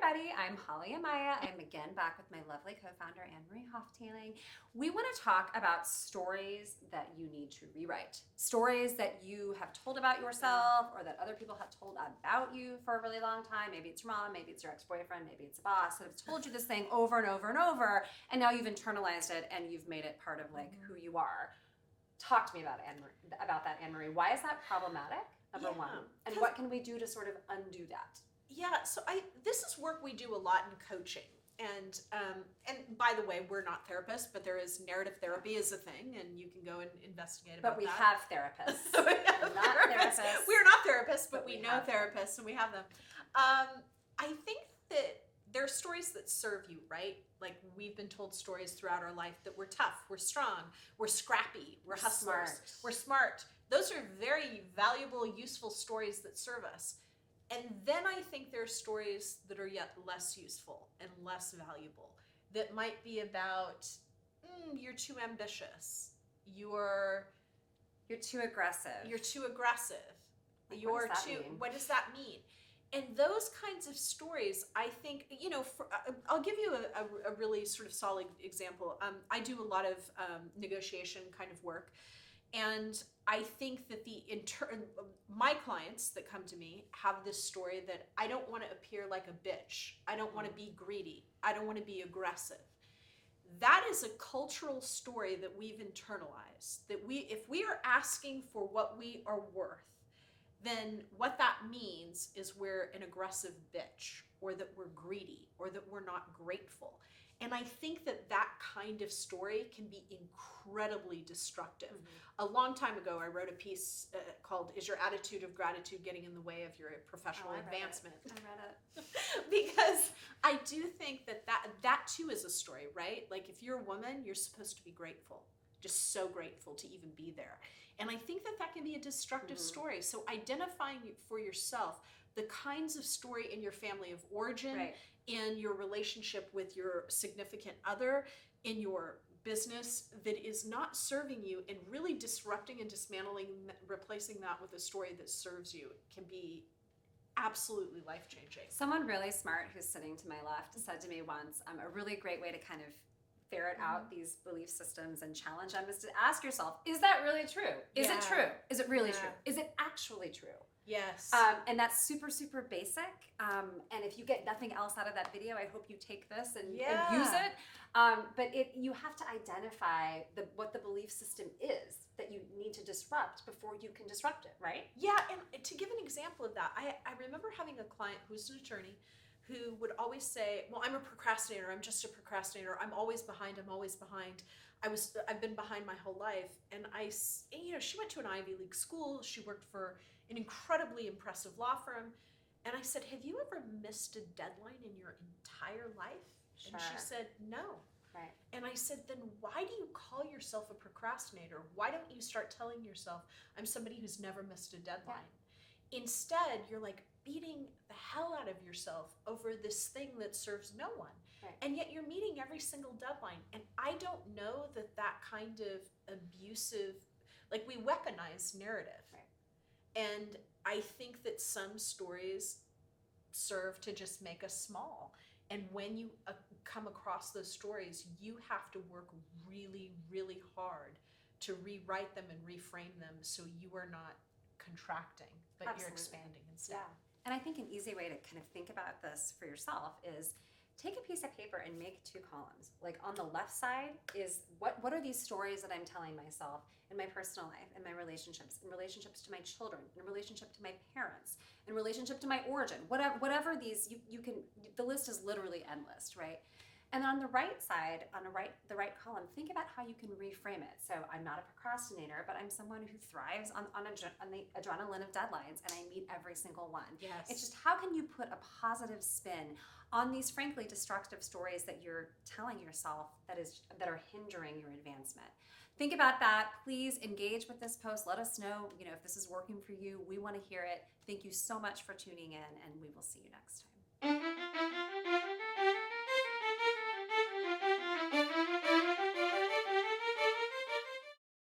everybody. I'm Holly Amaya. I'm again back with my lovely co-founder, Anne-Marie Hoftailing. We want to talk about stories that you need to rewrite. Stories that you have told about yourself or that other people have told about you for a really long time. Maybe it's your mom, maybe it's your ex-boyfriend, maybe it's a boss that has told you this thing over and over and over, and now you've internalized it and you've made it part of like who you are. Talk to me about that, Anne-Marie. Why is that problematic? Number one. And what can we do to sort of undo that? Yeah, so this is work we do a lot in coaching. And by the way, we're not therapists, but there is narrative therapy is a thing, and you can go and investigate about that. But we have therapists. We're not therapists, but we know therapists, and we have them. I think that there are stories that serve you, right? Like we've been told stories throughout our life that we're tough, we're strong, we're scrappy, we're hustlers, we're smart. Those are very valuable, useful stories that serve us. And then I think there are stories that are yet less useful and less valuable that might be about you're too ambitious, you're too aggressive, what does that mean? And those kinds of stories, I think, I'll give you a really sort of solid example. I do a lot of negotiation kind of work. And I think that my clients that come to me have this story that I don't want to appear like a bitch. I don't want to be greedy. I don't want to be aggressive. That is a cultural story that we've internalized. That if we are asking for what we are worth, then what that means is we're an aggressive bitch, or that we're greedy, or that we're not grateful. And I think that kind of story can be incredibly destructive. A long time ago, I wrote a piece called "Is Your Attitude of Gratitude Getting in the Way of Your Professional Advancement?" I read it. Because I do think that too is a story, right? Like if you're a woman, you're supposed to be grateful, just so grateful to even be there. And I think that can be a destructive story. So identifying for yourself the kinds of story in your family of origin, in your relationship with your significant other, in your business that is not serving you, and really disrupting and dismantling, replacing that with a story that serves you can be absolutely life-changing. Someone really smart who's sitting to my left said to me once, a really great way to kind of ferret out these belief systems and challenge them is to ask yourself, is that really true? Is it true? Is it really true? Is it actually true? Yes. And that's super, super basic. And if you get nothing else out of that video, I hope you take this and use it. But you have to identify what the belief system is that you need to disrupt before you can disrupt it, right? Yeah, and to give an example of that, I remember having a client who's an attorney who would always say, well, I'm a procrastinator. I'm just a procrastinator. I'm always behind. I've been behind my whole life. And she went to an Ivy League school. She worked for an incredibly impressive law firm. And I said, have you ever missed a deadline in your entire life? Sure. And she said, no. Right. And I said, then why do you call yourself a procrastinator? Why don't you start telling yourself, I'm somebody who's never missed a deadline? Yeah. Instead, you're like beating the hell out of yourself over this thing that serves no one. Right. And yet you're meeting every single deadline. And I don't know that kind of abusive, like we weaponize narrative. Right. And I think that some stories serve to just make us small. And when you come across those stories, you have to work really, really hard to rewrite them and reframe them so you are not contracting, but Absolutely. You're expanding instead. Yeah. And I think an easy way to kind of think about this for yourself is take a piece of paper and make 2 columns. Like on the left side is what are these stories that I'm telling myself in my personal life, in my relationships, in relationships to my children, in relationship to my parents, in relationship to my origin, whatever these, you can, the list is literally endless, right? And on the right side, the right column, think about how you can reframe it. So I'm not a procrastinator, but I'm someone who thrives on the adrenaline of deadlines, and I meet every single one. Yes. It's just how can you put a positive spin on these frankly destructive stories that you're telling yourself that are hindering your advancement. Think about that. Please engage with this post. Let us know, if this is working for you. We want to hear it. Thank you so much for tuning in, and we will see you next time.